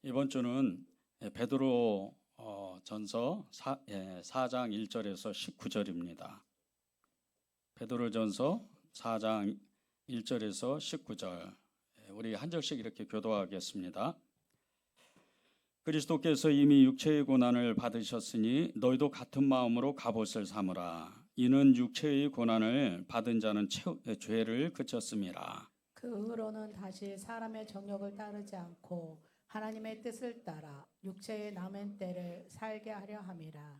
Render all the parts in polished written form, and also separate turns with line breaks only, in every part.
이번 주는 베드로 전서 4장 1절에서 19절입니다. 베드로전서 4장 1절에서 19절 우리 한 절씩 이렇게 교도하겠습니다. 그리스도께서 이미 육체의 고난을 받으셨으니 너희도 같은 마음으로 갑옷을 삼으라. 이는 육체의 고난을 받은 자는 죄를 그쳤음이라.
그 후로는 다시 사람의 정욕을 따르지 않고 하나님의 뜻을 따라 육체의 남은 때를 살게 하려 함이라.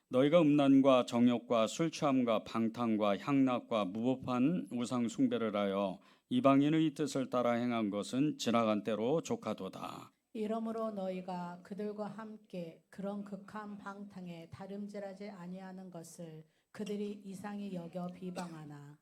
너희가 음란과 정욕과 술 취함과 방탕과 향락과 무법한 우상 숭배를 하여 이방인의 뜻을 따라 행한 것은 지나간 때로 족하도다.
이러므로 너희가 그들과 함께 그런 극한 방탕에 다름질하지 아니하는 것을 그들이 이상히 여겨 비방하나.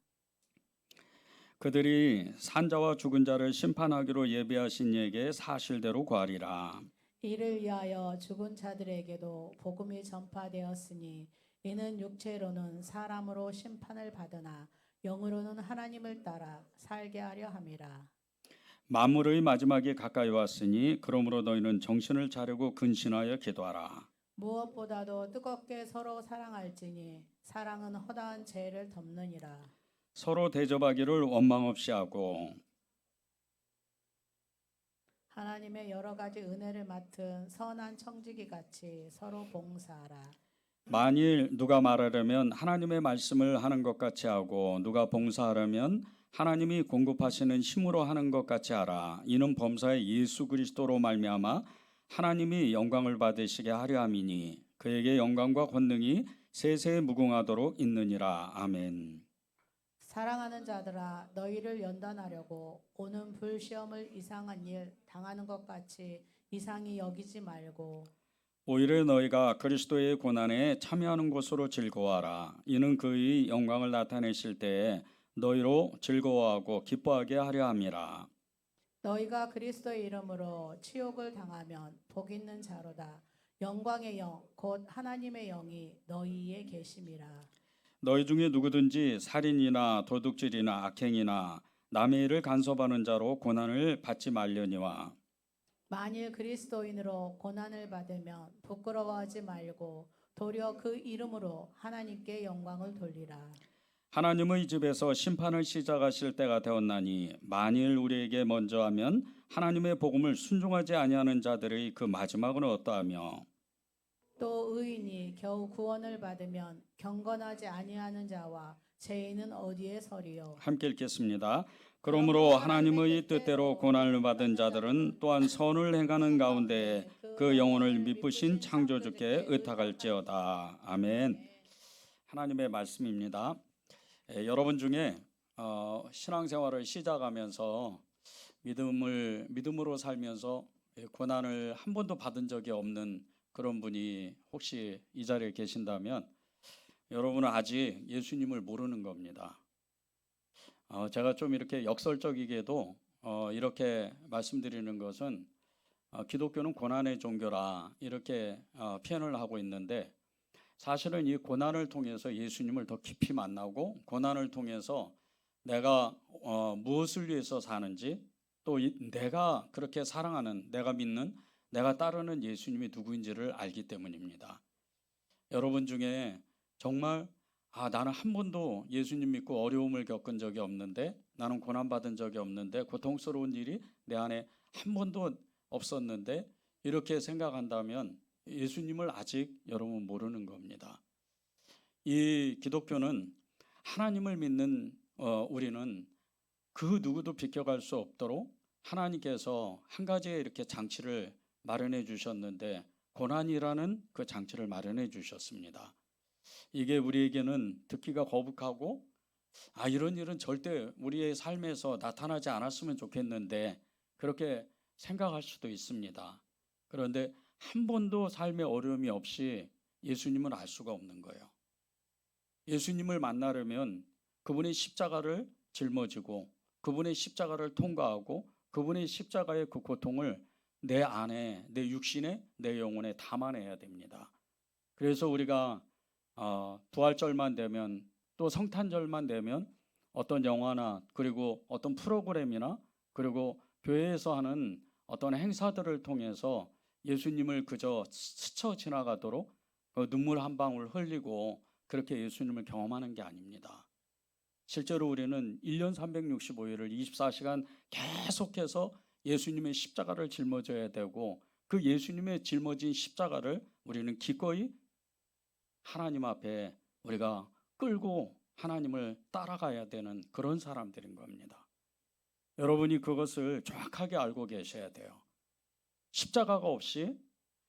그들이 산자와 죽은 자를 심판하기로 예비하신 이에게 사실대로 구하리라.
이를 위하여 죽은 자들에게도 복음이 전파되었으니 이는 육체로는 사람으로 심판을 받으나 영으로는 하나님을 따라 살게 하려 함이라.
만물의 마지막이 가까이 왔으니 그러므로 너희는 정신을 차리고 근신하여 기도하라.
무엇보다도 뜨겁게 서로 사랑할지니 사랑은 허다한 죄를 덮느니라.
서로 대접하기를 원망 없이 하고
하나님의 여러 가지 은혜를 맡은 선한 청지기 같이 서로 봉사하라.
만일 누가 말하려면 하나님의 말씀을 하는 것 같이 하고 누가 봉사하려면 하나님이 공급하시는 힘으로 하는 것 같이 하라. 이는 범사의 예수 그리스도로 말미암아 하나님이 영광을 받으시게 하려 함이니 그에게 영광과 권능이 세세에 무궁하도록 있느니라. 아멘.
사랑하는 자들아 너희를 연단하려고 오는 불시험을 이상한 일 당하는 것 같이 이상히 여기지 말고
오히려 너희가 그리스도의 고난에 참여하는 것으로 즐거워하라. 이는 그의 영광을 나타내실 때에 너희로 즐거워하고 기뻐하게 하려 함이라.
너희가 그리스도의 이름으로 치욕을 당하면 복 있는 자로다. 영광의 영 곧 하나님의 영이 너희에 계심이라.
너희 중에 누구든지 살인이나 도둑질이나 악행이나 남의 일을 간섭하는 자로 고난을 받지 말려니와
만일 그리스도인으로 고난을 받으면 부끄러워하지 말고 도리어 그 이름으로 하나님께 영광을 돌리라.
하나님의 집에서 심판을 시작하실 때가 되었나니 만일 우리에게 먼저 하면 하나님의 복음을 순종하지 아니하는 자들의 그 마지막은 어떠하며
또 의인이 겨우 구원을 받으면 경건하지 아니하는 자와 죄인은 어디에 서리요.
함께 읽겠습니다. 그러므로 하나님의 뜻대로 고난을 받은 자들은 또한 선을 행하는 가운데 그 영혼을 미쁘신 창조주께 의탁할지어다. 아멘. 하나님의 말씀입니다. 여러분 중에 신앙생활을 시작하면서 믿음으로 살면서 고난을 한 번도 받은 적이 없는 그런 분이 혹시 이 자리에 계신다면 여러분은 아직 예수님을 모르는 겁니다. 제가 좀 이렇게 역설적이게도 이렇게 말씀드리는 것은 기독교는 고난의 종교라 이렇게 표현을 하고 있는데 사실은 이 고난을 통해서 예수님을 더 깊이 만나고 고난을 통해서 내가 무엇을 위해서 사는지 또 내가 그렇게 사랑하는 내가 믿는 내가 따르는 예수님이 누구인지를 알기 때문입니다. 여러분 중에 정말 나는 한 번도 예수님 믿고 어려움을 겪은 적이 없는데 나는 고난받은 적이 없는데 고통스러운 일이 내 안에 한 번도 없었는데 이렇게 생각한다면 예수님을 아직 여러분 모르는 겁니다. 이 기독교는 하나님을 믿는 우리는 그 누구도 비켜갈 수 없도록 하나님께서 한 가지의 이렇게 장치를 마련해 주셨는데 고난이라는 그 장치를 마련해 주셨습니다. 이게 우리에게는 듣기가 거북하고 이런 일은 절대 우리의 삶에서 나타나지 않았으면 좋겠는데 그렇게 생각할 수도 있습니다. 그런데 한 번도 삶에 어려움이 없이 예수님을 알 수가 없는 거예요. 예수님을 만나려면 그분의 십자가를 짊어지고 그분의 십자가를 통과하고 그분의 십자가의 그 고통을 내 안에, 내 육신에, 내 영혼에 담아내야 됩니다. 그래서 우리가 부활절만 되면 또 성탄절만 되면 어떤 영화나 그리고 어떤 프로그램이나 그리고 교회에서 하는 어떤 행사들을 통해서 예수님을 그저 스쳐 지나가도록 그 눈물 한 방울 흘리고 그렇게 예수님을 경험하는 게 아닙니다. 실제로 우리는 1년 365일을 24시간 계속해서 예수님의 십자가를 짊어져야 되고 그 예수님의 짊어진 십자가를 우리는 기꺼이 하나님 앞에 우리가 끌고 하나님을 따라가야 되는 그런 사람들인 겁니다. 여러분이 그것을 정확하게 알고 계셔야 돼요. 십자가가 없이,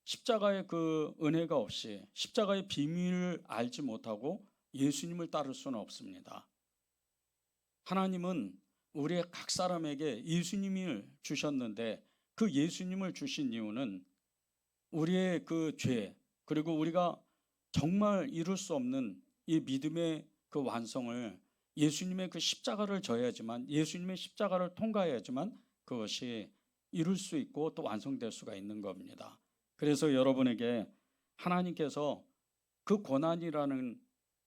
십자가의 그 은혜가 없이, 십자가의 비밀을 알지 못하고 예수님을 따를 수는 없습니다. 하나님은 우리 각 사람에게 예수님을 주셨는데 그 예수님을 주신 이유는 우리의 그 죄, 그리고 우리가 정말 이룰 수 없는 이 믿음의 그 완성을 예수님의 그 십자가를 져야지만, 예수님의 십자가를 통과해야지만 그것이 이룰 수 있고 또 완성될 수가 있는 겁니다. 그래서 여러분에게 하나님께서 그 고난이라는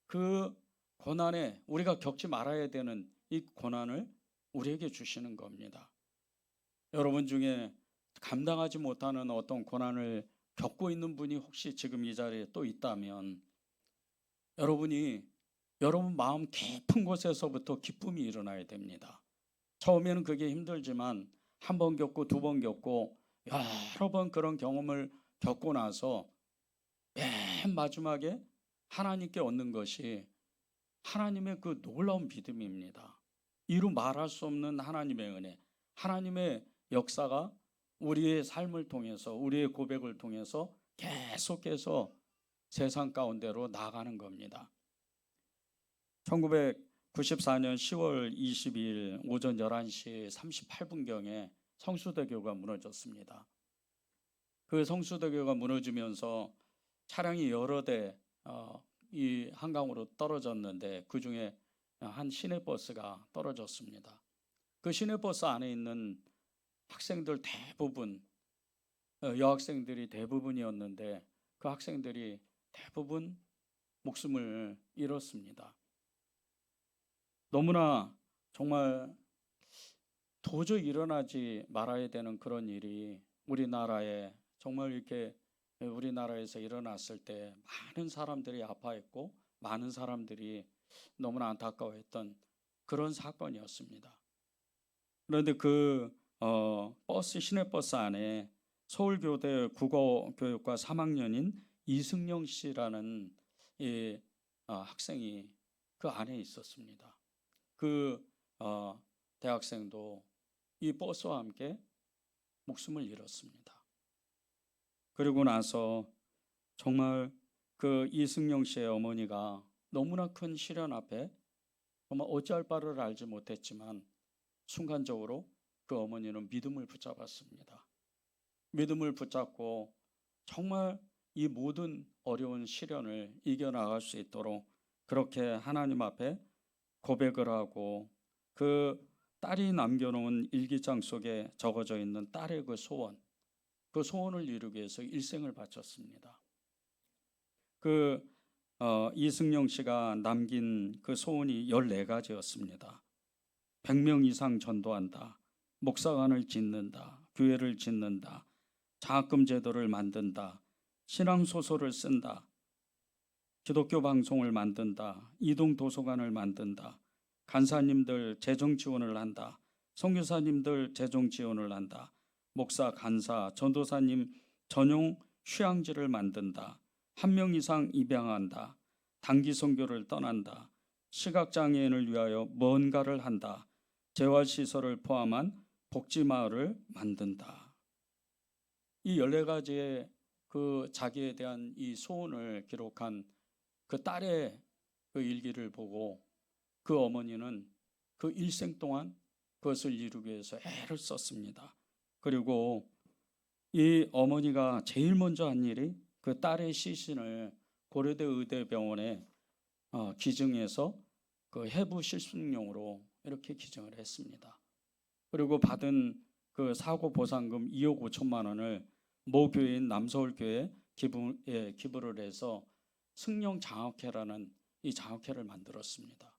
그 고난에 우리가 겪지 말아야 되는 이 고난을 우리에게 주시는 겁니다. 여러분 중에 감당하지 못하는 어떤 고난을 겪고 있는 분이 혹시 지금 이 자리에 또 있다면 여러분이 여러분 마음 깊은 곳에서부터 기쁨이 일어나야 됩니다. 처음에는 그게 힘들지만 한 번 겪고 두 번 겪고 여러 번 그런 경험을 겪고 나서 맨 마지막에 하나님께 얻는 것이 하나님의 그 놀라운 믿음입니다. 이루 말할 수 없는 하나님의 은혜, 하나님의 역사가 우리의 삶을 통해서, 우리의 고백을 통해서 계속해서 세상 가운데로 나아가는 겁니다. 1994년 10월 22일 오전 11시 38분경에 성수대교가 무너졌습니다. 그 성수대교가 무너지면서 차량이 여러 대 이 한강으로 떨어졌는데 그 중에 한 시내버스가 떨어졌습니다. 그 시내버스 안에 있는 학생들 대부분, 여학생들이 대부분이었는데 그 학생들이 대부분 목숨을 잃었습니다. 너무나 정말 도저히 일어나지 말아야 되는 그런 일이 우리나라에 정말 이렇게 우리나라에서 일어났을 때 많은 사람들이 아파했고 많은 사람들이 너무나 안타까워했던 그런 사건이었습니다. 그런데 그 시내버스 안에 서울교대 국어교육과 3학년인 이승영 씨라는 이 학생이 그 안에 있었습니다. 그 대학생도 이 버스와 함께 목숨을 잃었습니다. 그리고 나서 정말 그 이승영 씨의 어머니가 너무나 큰 시련 앞에 정말 어찌할 바를 알지 못했지만 순간적으로 그 어머니는 믿음을 붙잡았습니다. 믿음을 붙잡고 정말 이 모든 어려운 시련을 이겨나갈 수 있도록 그렇게 하나님 앞에 고백을 하고 그 딸이 남겨놓은 일기장 속에 적어져 있는 딸의 그 소원을 이루기 위해서 일생을 바쳤습니다. 그 이승영 씨가 남긴 그 소원이 14가지였습니다. 100명 이상 전도한다. 목사관을 짓는다. 교회를 짓는다. 장학금 제도를 만든다. 신앙소설을 쓴다. 기독교 방송을 만든다. 이동 도서관을 만든다. 간사님들 재정 지원을 한다. 선교사님들 재정 지원을 한다. 목사, 간사, 전도사님 전용 휴양지를 만든다. 1명 이상 입양한다. 단기 선교를 떠난다. 시각장애인을 위하여 뭔가를 한다. 재활시설을 포함한 복지마을을 만든다. 이 14가지의 그 자기에 대한 이 소원을 기록한 그 딸의 그 일기를 보고 그 어머니는 그 일생 동안 그것을 이루기 위해서 애를 썼습니다. 그리고 이 어머니가 제일 먼저 한 일이 그 딸의 시신을 고려대 의대병원에 기증해서 그 해부 실습용으로 이렇게 기증을 했습니다. 그리고 받은 그 사고 보상금 2억 5천만 원을 모 교회인 남서울교회에 기부를 해서 승령 장학회라는 이 장학회를 만들었습니다.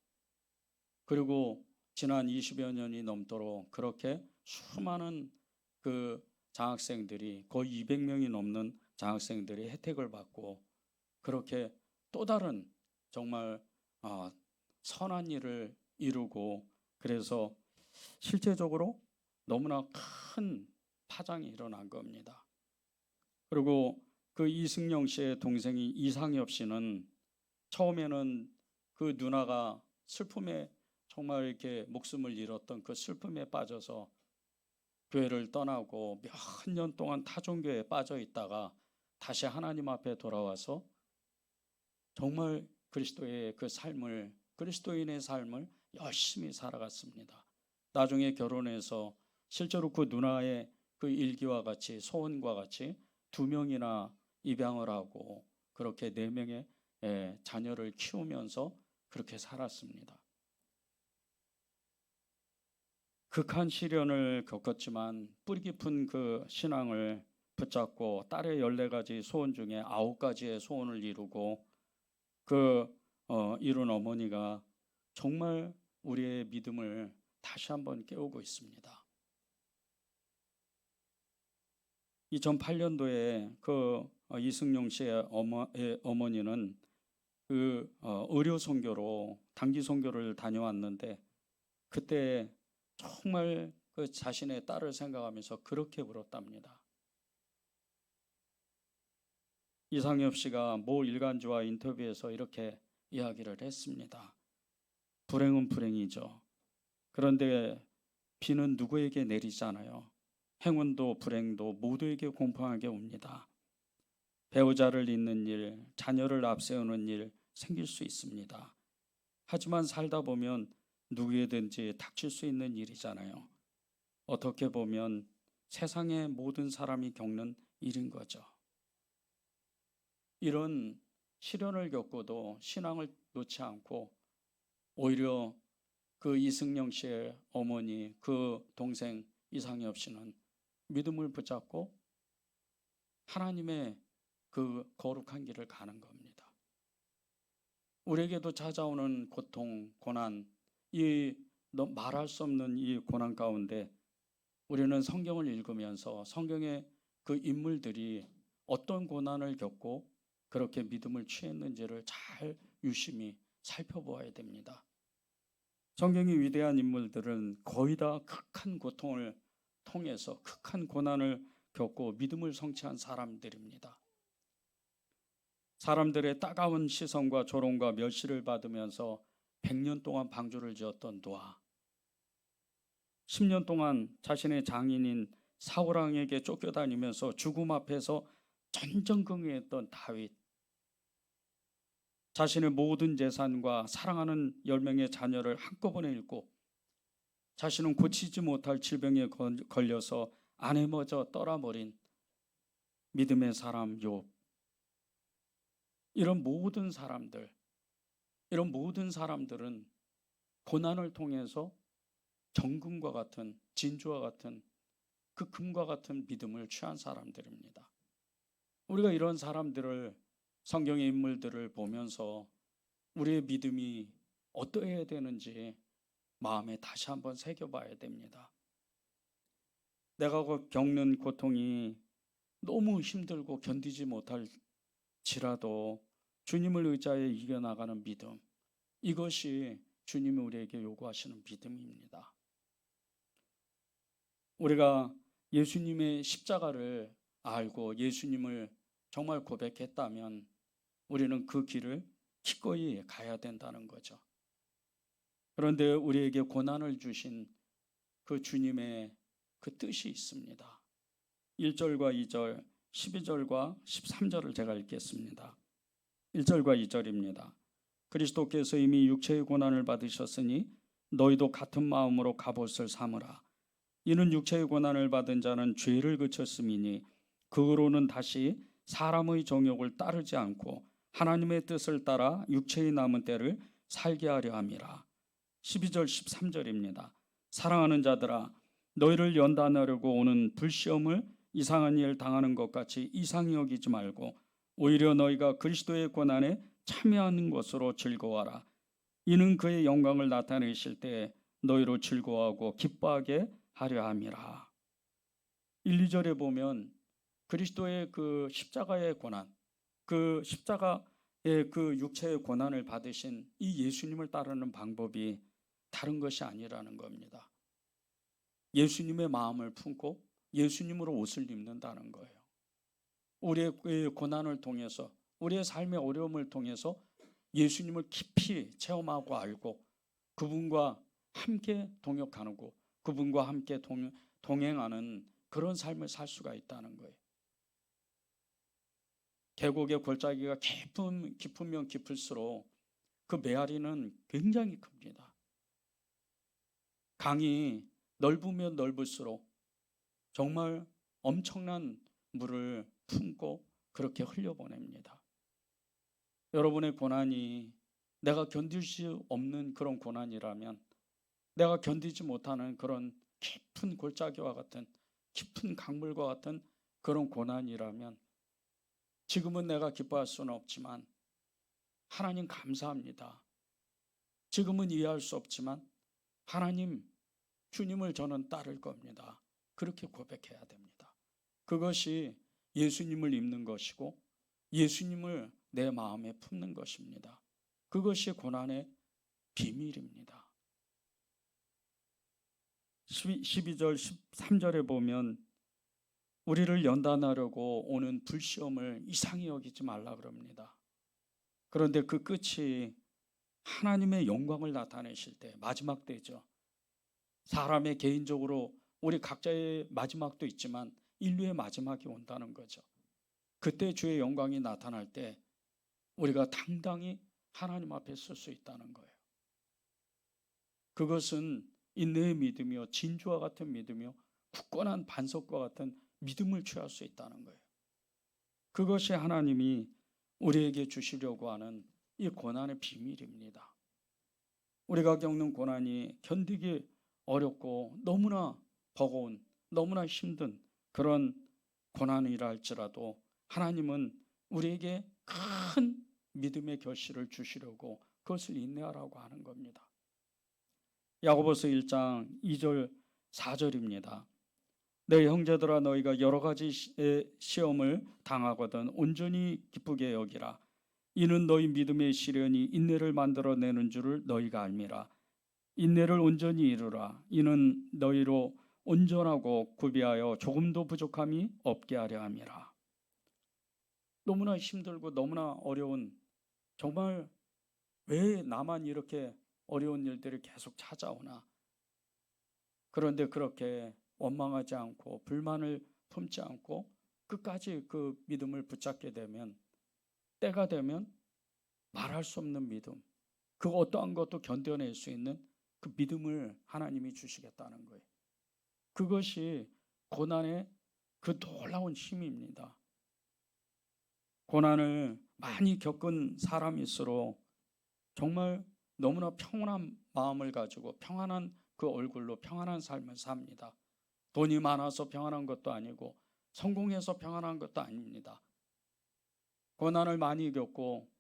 그리고 지난 20여 년이 넘도록 그렇게 수많은 그 장학생들이 거의 200명이 넘는 장학생들이 혜택을 받고 그렇게 또 다른 정말 선한 일을 이루고 그래서 실제적으로 너무나 큰 파장이 일어난 겁니다. 그리고 그 이승영 씨의 동생이 이상엽 씨는 처음에는 그 누나가 슬픔에 정말 이렇게 목숨을 잃었던 그 슬픔에 빠져서 교회를 떠나고 몇 년 동안 타종교에 빠져 있다가 다시 하나님 앞에 돌아와서 정말 그리스도의 그 삶을, 그리스도인의 삶을 열심히 살아갔습니다. 나중에 결혼해서 실제로 그 누나의 그 일기와 같이 소원과 같이 2명이나 입양을 하고 그렇게 4명의 자녀를 키우면서 그렇게 살았습니다. 극한 시련을 겪었지만 뿌리 깊은 그 신앙을 붙잡고 딸의 14가지 소원 중에 9가지의 소원을 이루고 이룬 어머니가 정말 우리의 믿음을 다시 한번 깨우고 있습니다. 2008년도에 이승용 씨의 어머니는 의료 선교로 단기 선교를 다녀왔는데 그때 정말 그 자신의 딸을 생각하면서 그렇게 울었답니다. 이상엽 씨가 모 일간지와 인터뷰에서 이렇게 이야기를 했습니다. 불행은 불행이죠. 그런데 비는 누구에게 내리잖아요. 행운도 불행도 모두에게 공평하게 옵니다. 배우자를 잇는 일, 자녀를 앞세우는 일 생길 수 있습니다. 하지만 살다 보면 누구에든지 닥칠 수 있는 일이잖아요. 어떻게 보면 세상의 모든 사람이 겪는 일인 거죠. 이런 시련을 겪고도 신앙을 놓지 않고 오히려 그 이승영 씨의 어머니, 그 동생 이상엽 씨는 믿음을 붙잡고 하나님의 그 거룩한 길을 가는 겁니다. 우리에게도 찾아오는 고통, 고난, 말할 수 없는 이 고난 가운데 우리는 성경을 읽으면서 성경의 그 인물들이 어떤 고난을 겪고 그렇게 믿음을 취했는지를 잘 유심히 살펴보아야 됩니다. 성경의 위대한 인물들은 거의 다 극한 고통을 통해서 극한 고난을 겪고 믿음을 성취한 사람들입니다. 사람들의 따가운 시선과 조롱과 멸시를 받으면서 100년 동안 방주를 지었던 노아, 10년 동안 자신의 장인인 사울왕에게 쫓겨다니면서 죽음 앞에서 전전긍긍했던 다윗, 자신의 모든 재산과 사랑하는 10명의 자녀를 한꺼번에 잃고 자신은 고치지 못할 질병에 걸려서 아내마저 떠나버린 믿음의 사람 욥, 이런 모든 사람들은 고난을 통해서 정금과 같은 진주와 같은 그 금과 같은 믿음을 취한 사람들입니다. 우리가 이런 사람들을 성경의 인물들을 보면서 우리의 믿음이 어떠해야 되는지 마음에 다시 한번 새겨봐야 됩니다. 내가 겪는 고통이 너무 힘들고 견디지 못할지라도 주님을 의지하여 이겨나가는 믿음, 이것이 주님이 우리에게 요구하시는 믿음입니다. 우리가 예수님의 십자가를 알고 예수님을 정말 고백했다면 우리는 그 길을 기꺼이 가야 된다는 거죠. 그런데 우리에게 고난을 주신 그 주님의 그 뜻이 있습니다. 1절과 2절, 12절과 13절을 제가 읽겠습니다. 1절과 2절입니다. 그리스도께서 이미 육체의 고난을 받으셨으니 너희도 같은 마음으로 갑옷을 삼으라. 이는 육체의 고난을 받은 자는 죄를 그쳤음이니 그으로는 다시 사람의 정욕을 따르지 않고 하나님의 뜻을 따라 육체의 남은 때를 살게 하려 함이라. 12절 13절입니다. 사랑하는 자들아, 너희를 연단하려고 오는 불시험을 이상한 일 당하는 것 같이 이상히 여기지 말고 오히려 너희가 그리스도의 고난에 참여하는 것으로 즐거워하라. 이는 그의 영광을 나타내실 때 너희로 즐거워하고 기뻐하게 하려 함이라. 1, 2절에 보면 그리스도의 그 십자가의 고난, 그 십자가의 그 육체의 고난을 받으신 이 예수님을 따르는 방법이 다른 것이 아니라는 겁니다. 예수님의 마음을 품고 예수님으로 옷을 입는다는 거예요. 우리의 고난을 통해서, 우리의 삶의 어려움을 통해서 예수님을 깊이 체험하고 알고 그분과 함께 동역하고 그분과 함께 동행하는 그런 삶을 살 수가 있다는 거예요. 계곡의 골짜기가 깊으면 깊을수록 그 메아리는 굉장히 큽니다. 강이 넓으면 넓을수록 정말 엄청난 물을 품고 그렇게 흘려보냅니다. 여러분의 고난이 내가 견딜 수 없는 그런 고난이라면, 내가 견디지 못하는 그런 깊은 골짜기와 같은, 깊은 강물과 같은 그런 고난이라면 지금은 내가 기뻐할 수는 없지만 하나님 감사합니다. 지금은 이해할 수 없지만 하나님, 주님을 저는 따를 겁니다. 그렇게 고백해야 됩니다. 그것이 예수님을 입는 것이고 예수님을 내 마음에 품는 것입니다. 그것이 고난의 비밀입니다. 12절 13절에 보면 우리를 연단하려고 오는 불시험을 이상히 여기지 말라 그럽니다. 그런데 그 끝이 하나님의 영광을 나타내실 때, 마지막 때죠. 사람의 개인적으로 우리 각자의 마지막도 있지만 인류의 마지막이 온다는 거죠. 그때 주의 영광이 나타날 때 우리가 당당히 하나님 앞에 설 수 있다는 거예요. 그것은 인내의 믿음이요, 진주와 같은 믿음이요, 굳건한 반석과 같은 믿음을 취할 수 있다는 거예요. 그것이 하나님이 우리에게 주시려고 하는 이 고난의 비밀입니다. 우리가 겪는 고난이 견디기 어렵고 너무나 버거운, 너무나 힘든 그런 고난이라 할지라도 하나님은 우리에게 큰 믿음의 결실을 주시려고 그것을 인내하라고 하는 겁니다. 야고보서 1장 2절 4절입니다. 내 형제들아, 너희가 여러 가지 시험을 당하거든 온전히 기쁘게 여기라. 이는 너희 믿음의 시련이 인내를 만들어내는 줄을 너희가 알미라. 인내를 온전히 이루라. 이는 너희로 온전하고 구비하여 조금도 부족함이 없게 하려 함이라. 너무나 힘들고 너무나 어려운, 정말 왜 나만 이렇게 어려운 일들이 계속 찾아오나. 그런데 그렇게 원망하지 않고 불만을 품지 않고 끝까지 그 믿음을 붙잡게 되면, 때가 되면 말할 수 없는 믿음, 그 어떠한 것도 견뎌낼 수 있는 그 믿음을 하나님이 주시겠다는 거예요. 그것이 고난의 그 놀라운 힘입니다. 고난을 많이 겪은 사람일수록 정말 너무나 평온한 마음을 가지고 평안한 그 얼굴로 평안한 삶을 삽니다. 돈이 많아서 평안한 것도 아니고 성공해서 평안한 것도 아닙니다. 고난을 많이 겪고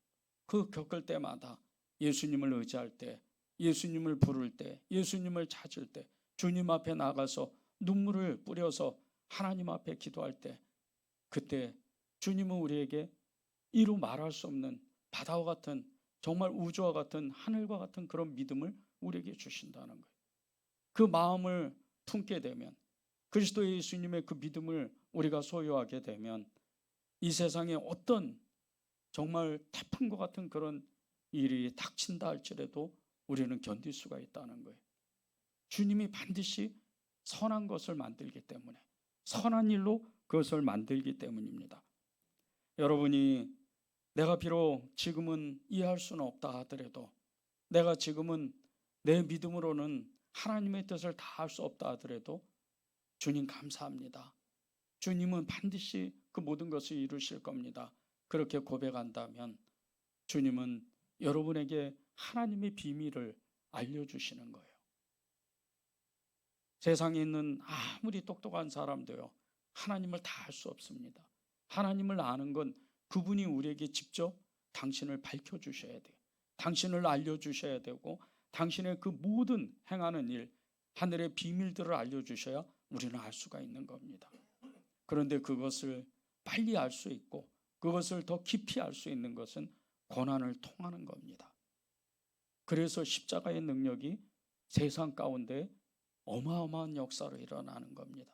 그 겪을 때마다 예수님을 의지할 때, 예수님을 부를 때, 예수님을 찾을 때, 주님 앞에 나가서 눈물을 뿌려서 하나님 앞에 기도할 때, 그때 주님은 우리에게 이루 말할 수 없는 바다와 같은, 정말 우주와 같은, 하늘과 같은 그런 믿음을 우리에게 주신다는 거예요. 그 마음을 품게 되면, 그리스도 예수님의 그 믿음을 우리가 소유하게 되면 이 세상에 어떤 정말 태풍과 같은 그런 일이 닥친다 할지라도 우리는 견딜 수가 있다는 거예요. 주님이 반드시 선한 것을 만들기 때문에, 선한 일로 그것을 만들기 때문입니다. 여러분이 내가 비록 지금은 이해할 수는 없다 하더라도, 내가 지금은 내 믿음으로는 하나님의 뜻을 다 할 수 없다 하더라도 주님 감사합니다. 주님은 반드시 그 모든 것을 이루실 겁니다. 그렇게 고백한다면 주님은 여러분에게 하나님의 비밀을 알려주시는 거예요. 세상에 있는 아무리 똑똑한 사람도요, 하나님을 다 알 수 없습니다. 하나님을 아는 건 그분이 우리에게 직접 당신을 밝혀주셔야 돼요. 당신을 알려주셔야 되고, 당신의 그 모든 행하는 일, 하늘의 비밀들을 알려주셔야 우리는 알 수가 있는 겁니다. 그런데 그것을 빨리 알 수 있고 그것을 더 깊이 알 수 있는 것은 고난을 통하는 겁니다. 그래서 십자가의 능력이 세상 가운데 어마어마한 역사로 일어나는 겁니다.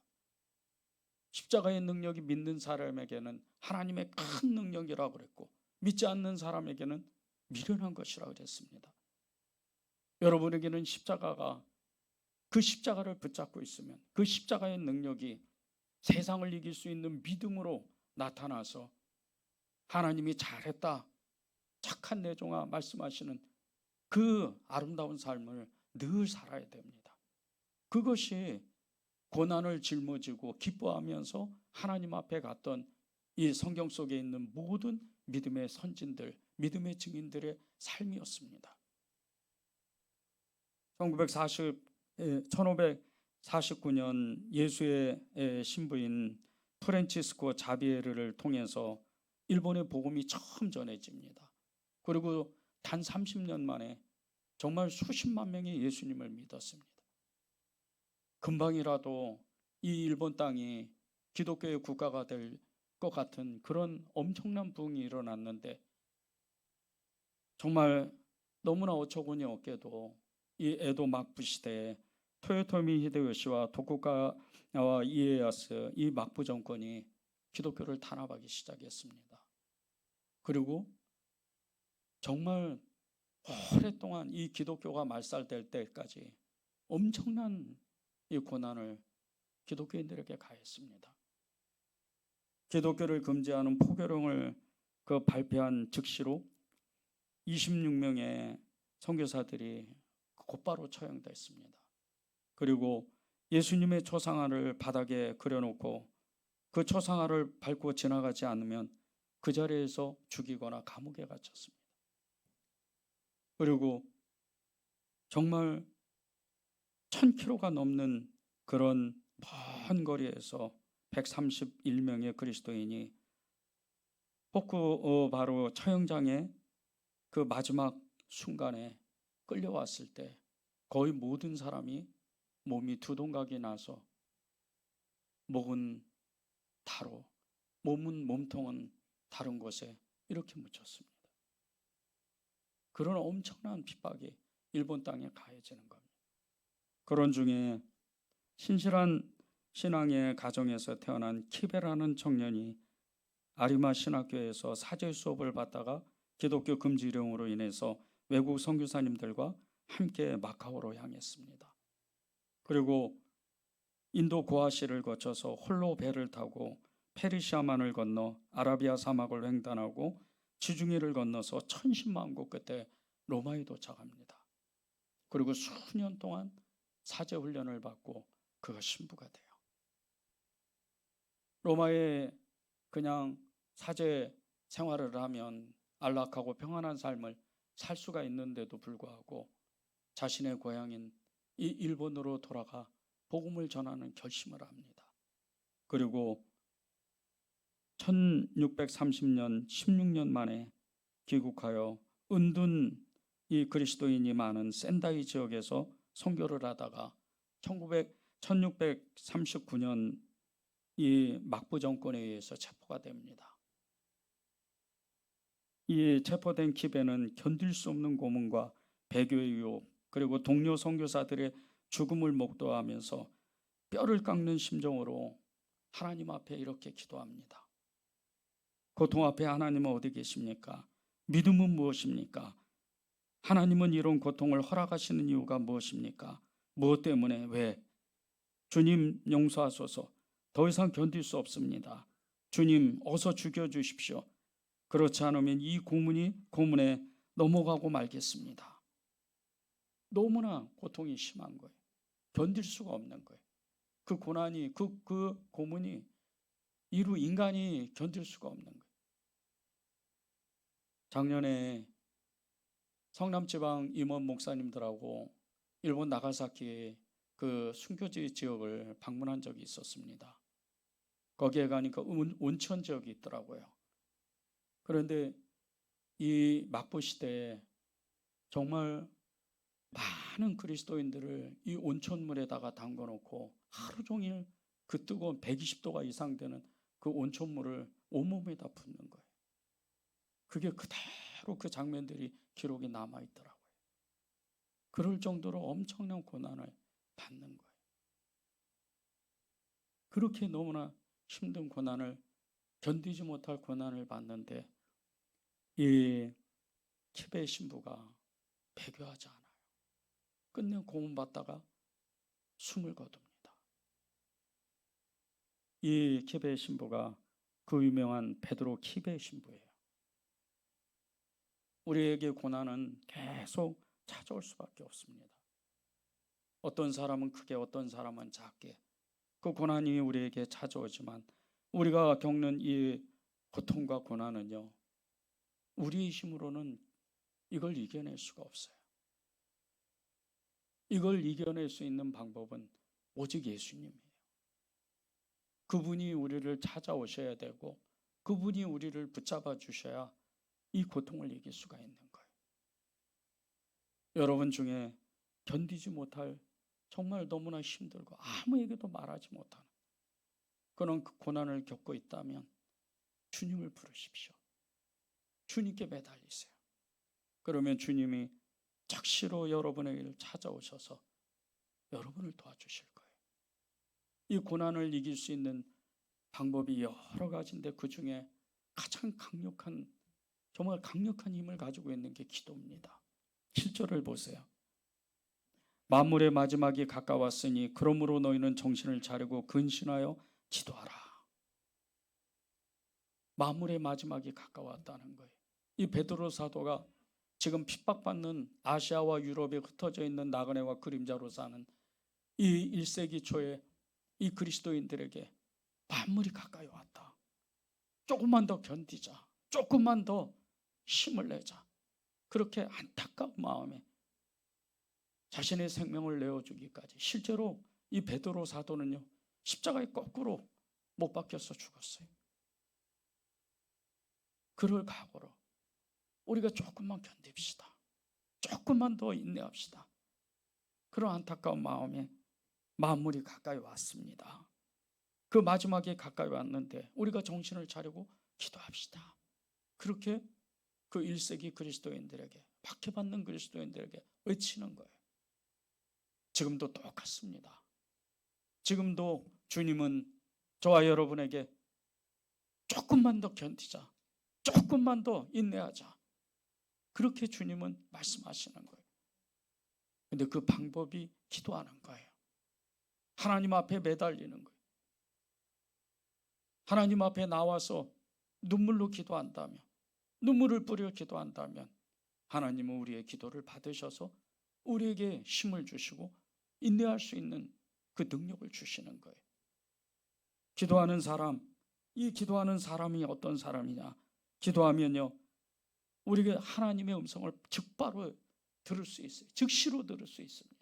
십자가의 능력이 믿는 사람에게는 하나님의 큰 능력이라고 그랬고 믿지 않는 사람에게는 미련한 것이라고 그랬습니다. 여러분에게는 십자가가 그 십자가를 붙잡고 있으면 그 십자가의 능력이 세상을 이길 수 있는 믿음으로 나타나서 하나님이 잘했다, 착한 내 종아 말씀하시는 그 아름다운 삶을 늘 살아야 됩니다. 그것이 고난을 짊어지고 기뻐하면서 하나님 앞에 갔던 이 성경 속에 있는 모든 믿음의 선진들, 믿음의 증인들의 삶이었습니다. 1549년 예수의 신부인 프란치스코 자비에르를 통해서 일본의 복음이 처음 전해집니다. 그리고 단 30년 만에 정말 수십만 명이 예수님을 믿었습니다. 금방이라도 이 일본 땅이 기독교의 국가가 될 것 같은 그런 엄청난 부흥이 일어났는데 정말 너무나 어처구니 없게도 이 에도 막부 시대에 토요토미 히데요시와 도쿠가와 이에야스 이 막부 정권이 기독교를 탄압하기 시작했습니다. 그리고 정말 오랫동안 이 기독교가 말살될 때까지 엄청난 이 고난을 기독교인들에게 가했습니다. 기독교를 금지하는 포교령을 발표한 즉시로 26명의 선교사들이 곧바로 처형됐습니다. 그리고 예수님의 초상화를 바닥에 그려놓고 그 초상화를 밟고 지나가지 않으면 그 자리에서 죽이거나 감옥에 갇혔습니다. 그리고 정말 1000km가 넘는 그런 먼 거리에서 131명의 그리스도인이 바로 처형장에 그 마지막 순간에 끌려왔을 때 거의 모든 사람이 몸이 두동각이 나서 목은 타로, 몸통은 다른 곳에 이렇게 묻혔습니다. 그런 엄청난 핍박이 일본 땅에 가해지는 겁니다. 그런 중에 신실한 신앙의 가정에서 태어난 키베라는 청년이 아리마 신학교에서 사제 수업을 받다가 기독교 금지령으로 인해서 외국 선교사님들과 함께 마카오로 향했습니다. 그리고 인도 고아시를 거쳐서 홀로 배를 타고 페르시아만을 건너 아라비아 사막을 횡단하고 지중해를 건너서 천신만고 끝에 로마에 도착합니다. 그리고 수년 동안 사제 훈련을 받고 그가 신부가 돼요. 로마에 그냥 사제 생활을 하면 안락하고 평안한 삶을 살 수가 있는데도 불구하고 자신의 고향인 이 일본으로 돌아가 복음을 전하는 결심을 합니다. 그리고 1630년 16년 만에 귀국하여 은둔 이 그리스도인이 많은 센다이 지역에서 선교를 하다가 1639년 이 막부 정권에 의해서 체포가 됩니다. 이 체포된 키베는 견딜 수 없는 고문과 배교의 유혹 그리고 동료 선교사들의 죽음을 목도하면서 뼈를 깎는 심정으로 하나님 앞에 이렇게 기도합니다. 고통 앞에 하나님은 어디 계십니까? 믿음은 무엇입니까? 하나님은 이런 고통을 허락하시는 이유가 무엇입니까? 무엇 때문에? 왜? 주님 용서하소서. 더 이상 견딜 수 없습니다. 주님 어서 죽여주십시오. 그렇지 않으면 이 고문에 넘어가고 말겠습니다. 너무나 고통이 심한 거예요. 견딜 수가 없는 거예요. 그 고난이 그 고문이 인간이 견딜 수가 없는 거예요. 작년에 성남지방 임원 목사님들하고 일본 나가사키의 그 순교지 지역을 방문한 적이 있었습니다. 거기에 가니까 온천 지역이 있더라고요. 그런데 이 막부 시대에 정말 많은 그리스도인들을 이 온천물에다가 담궈놓고 하루 종일 그 뜨거운 120도가 이상 되는 그 온천물을 온몸에다 붓는 거예요. 그게 그대로 그 장면들이 기록이 남아있더라고요. 그럴 정도로 엄청난 고난을 받는 거예요. 그렇게 너무나 힘든 고난을, 견디지 못할 고난을 받는데 이 키베 신부가 배교하지 않아요. 끝내 고문받다가 숨을 거둡니다. 이 키베 신부가 그 유명한 베드로 키베 신부예요. 우리에게 고난은 계속 찾아올 수밖에 없습니다. 어떤 사람은 크게, 어떤 사람은 작게 그 고난이 우리에게 찾아오지만 우리가 겪는 이 고통과 고난은요, 우리의 힘으로는 이걸 이겨낼 수가 없어요. 이걸 이겨낼 수 있는 방법은 오직 예수님이에요. 그분이 우리를 찾아오셔야 되고 그분이 우리를 붙잡아 주셔야 이 고통을 이길 수가 있는 거예요. 여러분 중에 견디지 못할, 정말 너무나 힘들고 아무에게도 말하지 못하는 그런 그 고난을 겪고 있다면 주님을 부르십시오. 주님께 매달리세요. 그러면 주님이 착시로 여러분에게 찾아오셔서 여러분을 도와주실 거예요. 이 고난을 이길 수 있는 방법이 여러 가지인데 그 중에 가장 강력한, 정말 강력한 힘을 가지고 있는 게 기도입니다. 7절을 보세요. 만물의 마지막이 가까웠으니 그러므로 너희는 정신을 차리고 근신하여 기도하라. 만물의 마지막이 가까웠다는 거예요. 이 베드로 사도가 지금 핍박받는 아시아와 유럽에 흩어져 있는 나그네와 그림자로 사는 이 1세기 초에 이 그리스도인들에게 만물이 가까이 왔다. 조금만 더 견디자. 조금만 더 힘을 내자. 그렇게 안타까운 마음에 자신의 생명을 내어주기까지, 실제로 이 베드로 사도는요, 십자가에 거꾸로 못 박혀서 죽었어요. 그럴 각오로 우리가 조금만 견딥시다. 조금만 더 인내합시다. 그런 안타까운 마음에 만물이 가까이 왔습니다. 그 마지막에 가까이 왔는데 우리가 정신을 차리고 기도합시다. 그렇게 그 1세기 그리스도인들에게, 박해받는 그리스도인들에게 외치는 거예요. 지금도 똑같습니다. 지금도 주님은 저와 여러분에게 조금만 더 견디자, 조금만 더 인내하자, 그렇게 주님은 말씀하시는 거예요. 근데 그 방법이 기도하는 거예요. 하나님 앞에 매달리는 거예요. 하나님 앞에 나와서 눈물로 기도한다면, 눈물을 뿌려 기도한다면 하나님은 우리의 기도를 받으셔서 우리에게 힘을 주시고 인내할 수 있는 그 능력을 주시는 거예요. 기도하는 사람, 이 기도하는 사람이 어떤 사람이냐? 기도하면요, 우리가 하나님의 음성을 즉바로 들을 수 있어요. 즉시로 들을 수 있습니다.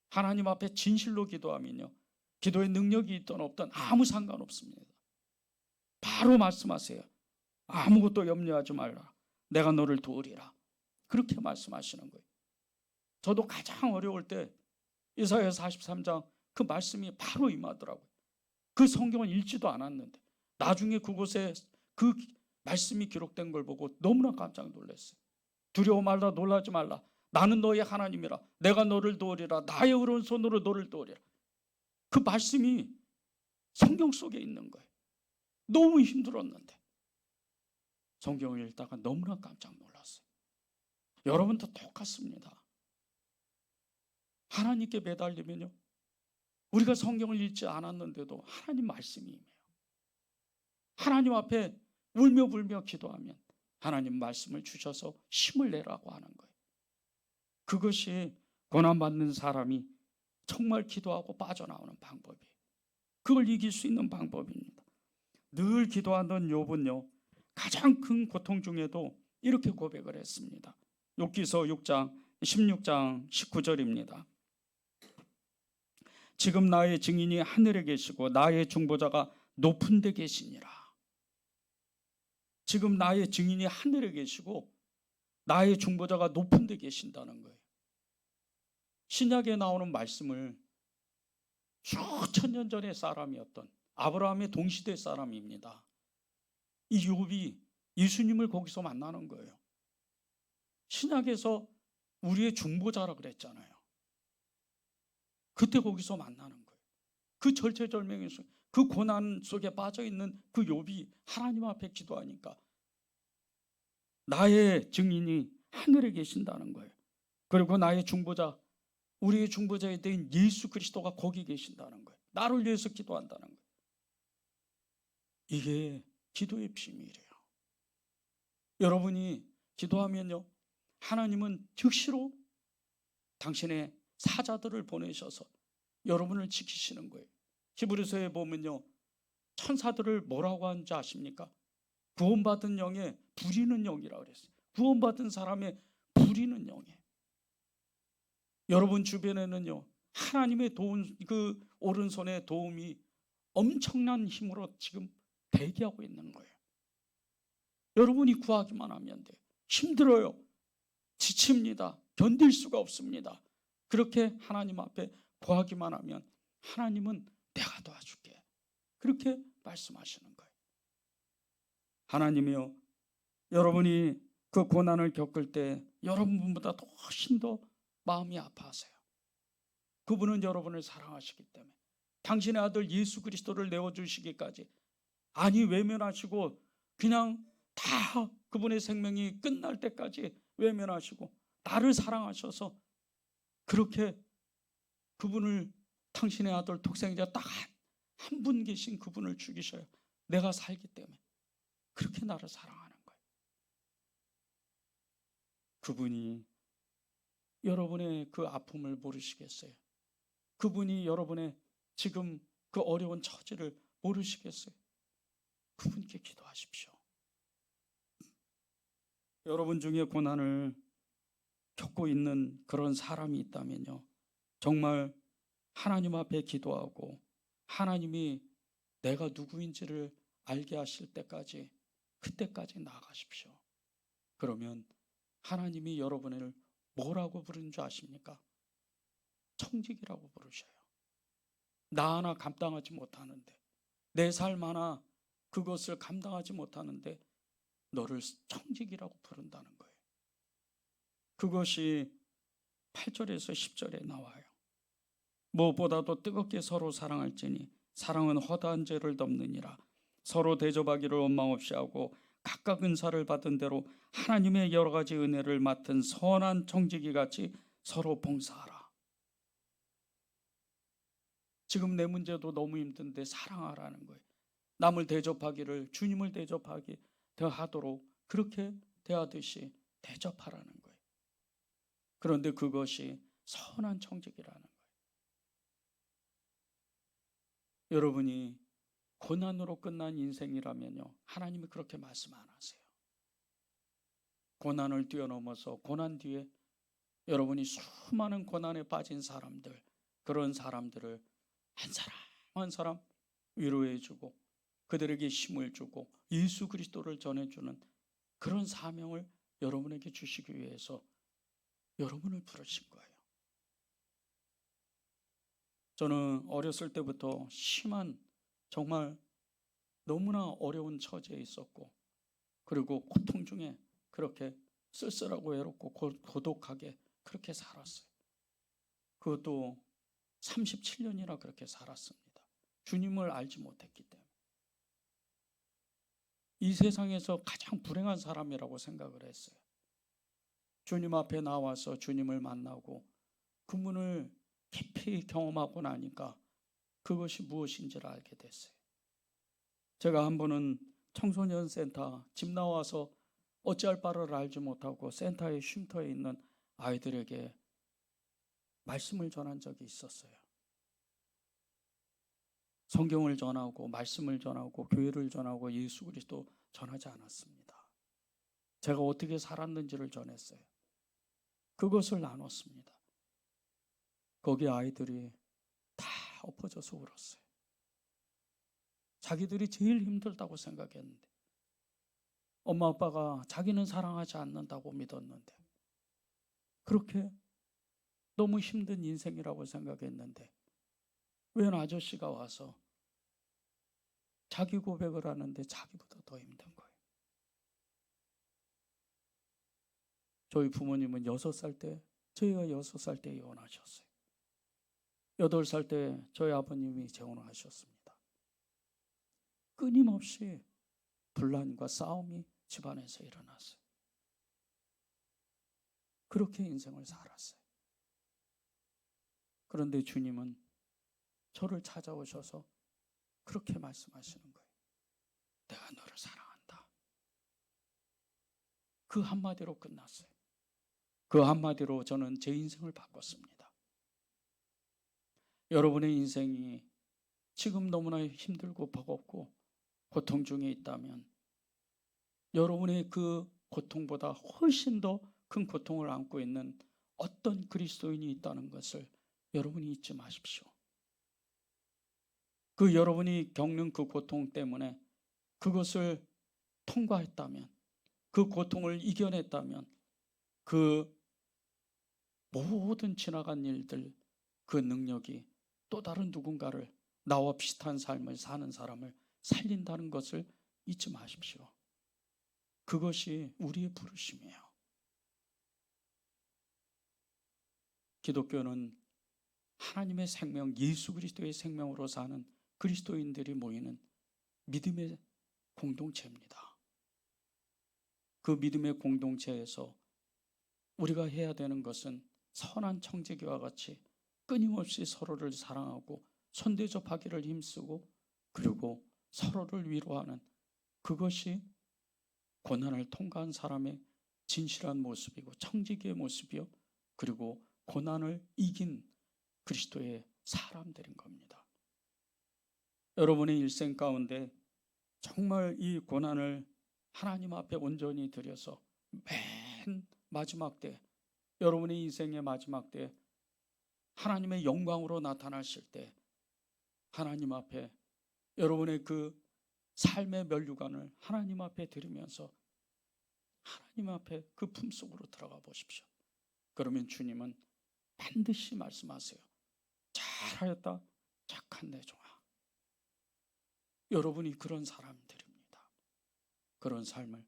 하나님 앞에 진실로 기도하면요, 기도의 능력이 있든 없든 아무 상관없습니다. 바로 말씀하세요. 아무것도 염려하지 말라. 내가 너를 도우리라. 그렇게 말씀하시는 거예요. 저도 가장 어려울 때 이사야 43장 그 말씀이 바로 임하더라고요. 그 성경을 읽지도 않았는데 나중에 그곳에 그 말씀이 기록된 걸 보고 너무나 깜짝 놀랐어요. 두려워 말라, 놀라지 말라. 나는 너의 하나님이라. 내가 너를 도우리라. 나의 의로운 손으로 너를 도우리라. 그 말씀이 성경 속에 있는 거예요. 너무 힘들었는데 성경을 읽다가 너무나 깜짝 놀랐어요. 여러분도 똑같습니다. 하나님께 매달리면요, 우리가 성경을 읽지 않았는데도 하나님 말씀이 임해요. 하나님 앞에 울며 불며 기도하면 하나님 말씀을 주셔서 힘을 내라고 하는 거예요. 그것이 고난받는 사람이 정말 기도하고 빠져나오는 방법이에요. 그걸 이길 수 있는 방법입니다. 늘 기도하던 욥은요, 가장 큰 고통 중에도 이렇게 고백을 했습니다. 욥기서 6장 16장 19절입니다. 지금 나의 증인이 하늘에 계시고 나의 중보자가 높은 데 계시니라. 지금 나의 증인이 하늘에 계시고 나의 중보자가 높은 데 계신다는 거예요. 신약에 나오는 말씀을 수천 년 전의 사람이었던 아브라함의 동시대 사람입니다. 이 욥이 예수님을 거기서 만나는 거예요. 신약에서 우리의 중보자라 그랬잖아요. 그때 거기서 만나는 거예요. 그 절체절명에서 그 고난 속에 빠져있는 그 욥이 하나님 앞에 기도하니까 나의 증인이 하늘에 계신다는 거예요. 그리고 나의 중보자, 우리의 중보자에 대한 예수 그리스도가 거기 계신다는 거예요. 나를 위해서 기도한다는 거예요. 이게 기도의 비밀이에요. 여러분이 기도하면요, 하나님은 즉시로 당신의 사자들을 보내셔서 여러분을 지키시는 거예요. 히브리서에 보면요, 천사들을 뭐라고 하는지 아십니까? 구원받은 영에 부리는 영이라고 그랬어요. 구원받은 사람의 부리는 영이에요. 여러분 주변에는요, 하나님의 도움, 그 오른손의 도움이 엄청난 힘으로 지금 대기하고 있는 거예요. 여러분이 구하기만 하면 돼요. 힘들어요. 지칩니다. 견딜 수가 없습니다. 그렇게 하나님 앞에 구하기만 하면 하나님은 내가 도와줄게, 그렇게 말씀하시는 거예요. 하나님이요, 여러분이 그 고난을 겪을 때 여러분보다 훨씬 더 마음이 아파하세요. 그분은 여러분을 사랑하시기 때문에 당신의 아들 예수 그리스도를 내어주시기까지, 아니 외면하시고 그냥 다 그분의 생명이 끝날 때까지 외면하시고 나를 사랑하셔서 그렇게 그분을, 당신의 아들 독생자 딱 한 분 계신 그분을 죽이셔요. 내가 살기 때문에 그렇게 나를 사랑하는 거예요. 그분이 여러분의 그 아픔을 모르시겠어요? 그분이 여러분의 지금 그 어려운 처지를 모르시겠어요? 그분께 기도하십시오. 여러분 중에 고난을 겪고 있는 그런 사람이 있다면요, 정말 하나님 앞에 기도하고 하나님이 내가 누구인지를 알게 하실 때까지, 그때까지 나아가십시오. 그러면 하나님이 여러분을 뭐라고 부르는 줄 아십니까? 청직이라고 부르셔요. 나 하나 감당하지 못하는데, 내 삶 하나 그것을 감당하지 못하는데 너를 청직이라고 부른다는 거예요. 그것이 8절에서 10절에 나와요. 무엇보다도 뜨겁게 서로 사랑할지니 사랑은 허다한 죄를 덮느니라. 서로 대접하기를 원망 없이 하고 각각 은사를 받은 대로 하나님의 여러 가지 은혜를 맡은 선한 청지기 같이 서로 봉사하라. 지금 내 문제도 너무 힘든데 사랑하라는 거예요. 남을 대접하기를, 주님을 대접하기 대하도록 그렇게 대하듯이 대접하라는 거예요. 그런데 그것이 선한 청지기라는 거예요. 여러분이 고난으로 끝난 인생이라면요, 하나님이 그렇게 말씀 안 하세요. 고난을 뛰어넘어서 고난 뒤에 여러분이 수많은 고난에 빠진 사람들, 그런 사람들을 한 사람 한 사람 위로해주고 그들에게 힘을 주고 예수 그리스도를 전해주는 그런 사명을 여러분에게 주시기 위해서 여러분을 부르신 거예요. 저는 어렸을 때부터 심한, 정말 너무나 어려운 처지에 있었고, 그리고 고통 중에 그렇게 쓸쓸하고 외롭고 고독하게 그렇게 살았어요. 그것도 37년이나 그렇게 살았습니다. 주님을 알지 못했기 때문에. 이 세상에서 가장 불행한 사람이라고 생각을 했어요. 주님 앞에 나와서 주님을 만나고 그분을 깊이 경험하고 나니까 그것이 무엇인지를 알게 됐어요. 제가 한 번은 청소년 센터, 집 나와서 어찌할 바를 알지 못하고 센터의 쉼터에 있는 아이들에게 말씀을 전한 적이 있었어요. 성경을 전하고 말씀을 전하고 교회를 전하고 예수 그리스도 전하지 않았습니다. 제가 어떻게 살았는지를 전했어요. 그것을 나눴습니다. 거기 아이들이 다 엎어져서 울었어요. 자기들이 제일 힘들다고 생각했는데, 엄마 아빠가 자기는 사랑하지 않는다고 믿었는데, 그렇게 너무 힘든 인생이라고 생각했는데 웬 아저씨가 와서 자기 고백을 하는데 자기보다 더 힘든 거예요. 저희 부모님은 6살 때, 저희가 6살 때 이혼하셨어요. 8살 때 저희 아버님이 재혼하셨습니다. 끊임없이 분란과 싸움이 집안에서 일어났어요. 그렇게 인생을 살았어요. 그런데 주님은 저를 찾아오셔서 그렇게 말씀하시는 거예요. 내가 너를 사랑한다. 그 한마디로 끝났어요. 그 한마디로 저는 제 인생을 바꿨습니다. 여러분의 인생이 지금 너무나 힘들고 버겁고 고통 중에 있다면 여러분의 그 고통보다 훨씬 더 큰 고통을 안고 있는 어떤 그리스도인이 있다는 것을 여러분이 잊지 마십시오. 그 여러분이 겪는 그 고통 때문에 그것을 통과했다면, 그 고통을 이겨냈다면 그 모든 지나간 일들, 그 능력이 또 다른 누군가를, 나와 비슷한 삶을 사는 사람을 살린다는 것을 잊지 마십시오. 그것이 우리의 부르심이에요. 기독교는 하나님의 생명, 예수 그리스도의 생명으로 사는 그리스도인들이 모이는 믿음의 공동체입니다. 그 믿음의 공동체에서 우리가 해야 되는 것은 선한 청지기와 같이 끊임없이 서로를 사랑하고 손대접하기를 힘쓰고, 그리고 서로를 위로하는, 그것이 고난을 통과한 사람의 진실한 모습이고 청지기의 모습이요, 그리고 고난을 이긴 그리스도의 사람들인 겁니다. 여러분의 일생 가운데 정말 이 고난을 하나님 앞에 온전히 드려서 맨 마지막 때, 여러분의 인생의 마지막 때 하나님의 영광으로 나타나실 때 하나님 앞에 여러분의 그 삶의 면류관을 하나님 앞에 드리면서 하나님 앞에 그 품속으로 들어가 보십시오. 그러면 주님은 반드시 말씀하세요. 잘하였다, 착한 내 종아. 여러분이 그런 사람들입니다. 그런 삶을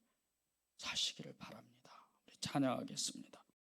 사시기를 바랍니다. 우리 찬양하겠습니다.